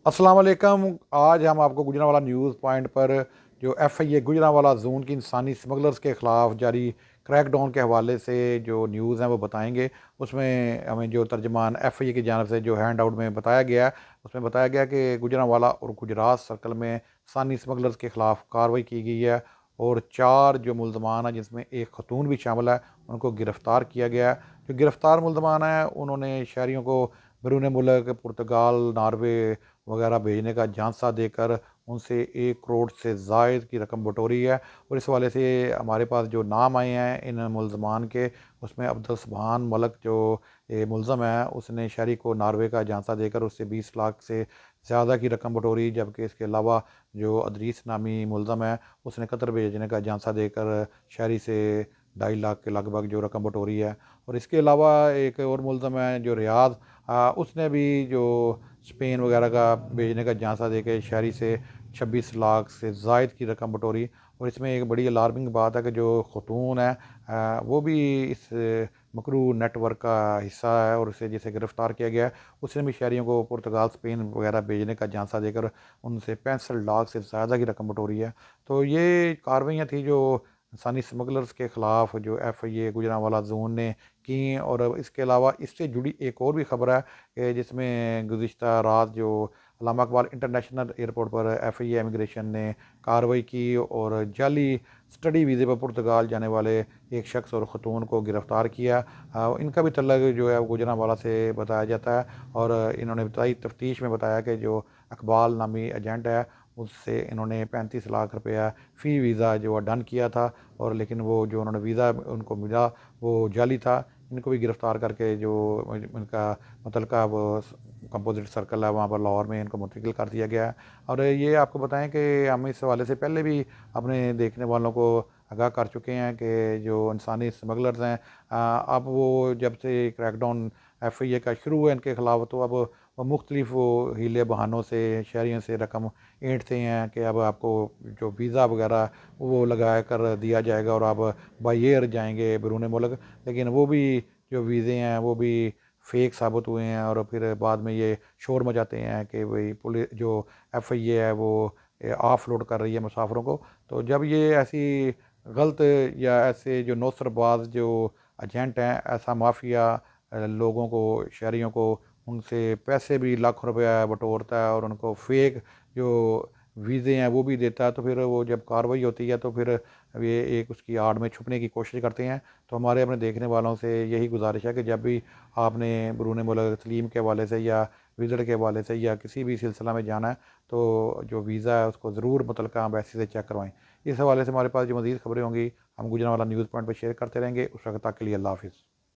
अस्सलाम वालेकुम। आज हम आपको गुजरांवाला न्यूज़ पॉइंट पर जो FIA गुजरांवाला जोन की इंसानी स्मगलर्स के ख़िलाफ़ जारी क्रैकडाउन के हवाले से जो न्यूज़ हैं वो बताएंगे। उसमें हमें जो तर्जमान FIA की जानिब से जो हैंड आउट में बताया गया, उसमें बताया गया कि गुजरांवाला और गुजरात सर्कल में इंसानी स्मगलर्स के ख़िलाफ़ कार्रवाई की गई है और 4 जो मुल्ज़मान हैं जिसमें एक खतून भी शामिल है, उनको गिरफ़्तार किया गया है। जो गिरफ़्तार मुल्ज़मान हैं उन्होंने शहरियों को बैरून मुल्क पुर्तगाल, नॉर्वे वगैरह भेजने का झांसा देकर उनसे 1 करोड़ से ज़ायद की रकम बटोरी है। और इस हवाले से हमारे पास जो नाम आए हैं इन मुल्ज़मान के, उसमें अब्दुल सुभान मलक जो मुल्ज़म है, उसने शहरी को नॉर्वे का झांसा देकर उससे 20 लाख से ज़्यादा की रकम बटोरी। जबकि इसके अलावा जो अदरीस नामी मुल्ज़म है, उसने कतर भेजने का झांसा देकर शहरी से 2.5 लाख के लगभग जो रकम बटोरी है। और इसके अलावा एक और मुल्ज़म है जो रियाद, उसने भी जो स्पेन वगैरह का भेजने का झांसा देके शहरी से 26 लाख से ज़ायद की रकम बटोरी। और इसमें एक बड़ी अलार्मिंग बात है कि जो खतून है वो भी इस मकरू नेटवर्क का हिस्सा है और उसे जिसे गिरफ़्तार किया गया है, उसने भी शहरियों को पुर्तगाल, स्पेन वगैरह भेजने का झांसा देकर उनसे 65 लाख से ज़्यादा की रकम बटोरी है। तो ये कार्रवाइयाँ थी जो इंसानी स्मगलर्स के ख़िलाफ़ जो FIA गुजरांवाला जोन ने की। और इसके अलावा इससे जुड़ी एक और भी ख़बर है जिसमें गुज़िश्ता रात जो अल्लामा इकबाल इंटरनेशनल एयरपोर्ट पर FIA इमिग्रेशन ने कार्रवाई की और जाली स्टडी वीज़े पर पुर्तगाल जाने वाले एक शख्स और ख़तून को गिरफ़्तार किया। इनका भी तल्लुक़ जो है वो गुजरांवाला से बताया जाता है। और इन्होंने बताई तफ्तीश में बताया कि जो इकबाल नामी एजेंट है, उससे इन्होंने 35 लाख रुपया फ़ी वीज़ा जो डन किया था। और लेकिन वो जो उन्होंने वीज़ा उनको मिला वो जाली था। इनको भी गिरफ़्तार करके जो इनका मुतलका वो कंपोजिट सर्कल है वहाँ पर लाहौर में इनको मुंतकिल कर दिया गया है। और ये आपको बताएं कि हम इस हवाले से पहले भी अपने देखने वालों को आगाह कर चुके हैं कि जो इंसानी स्मगलर्स हैं, अब वो जब से क्रैकडाउन FIA का शुरू हुआ इनके ख़िलाफ़, तो अब वो मुख्तलिफ वो हीले बहानों से शहरियों से रकम ऐंठते हैं कि अब आपको जो वीज़ा वगैरह वो लगा कर दिया जाएगा और आप बाय एयर जाएंगे बैरून मुल्क। लेकिन वो भी जो वीज़े हैं वो भी फेक साबित हुए हैं और फिर बाद में ये शोर मचाते हैं कि भाई पुलिस जो FIA है वो ऑफलोड कर रही है मुसाफिरों को। तो जब ये ऐसी गलत या ऐसे जो नौसरबाज जो एजेंट हैं, ऐसा माफिया लोगों को, शहरियों को उनसे पैसे भी लाखों रुपया बटोरता है और उनको फेक जो वीज़े हैं वो भी देता है, तो फिर वो जब कार्रवाई होती है तो फिर ये एक उसकी आड़ में छुपने की कोशिश करते हैं। तो हमारे अपने देखने वालों से यही गुजारिश है कि जब भी आपने बैरून मुल्क तस्लीम के हवाले से या विज़िट के हवाले से या किसी भी सिलसिला में जाना है, तो जो वीज़ा है उसको ज़रूर मुतलका एम्बेसी से चेक करवाएं। इस हवाले से हमारे पास जो मज़ीद खबरें होंगी हम गुजरांवाला न्यूज़ पॉइंट पर शेयर करते रहेंगे। उस वक्त तक के लिए अल्लाह हाफ़िज़।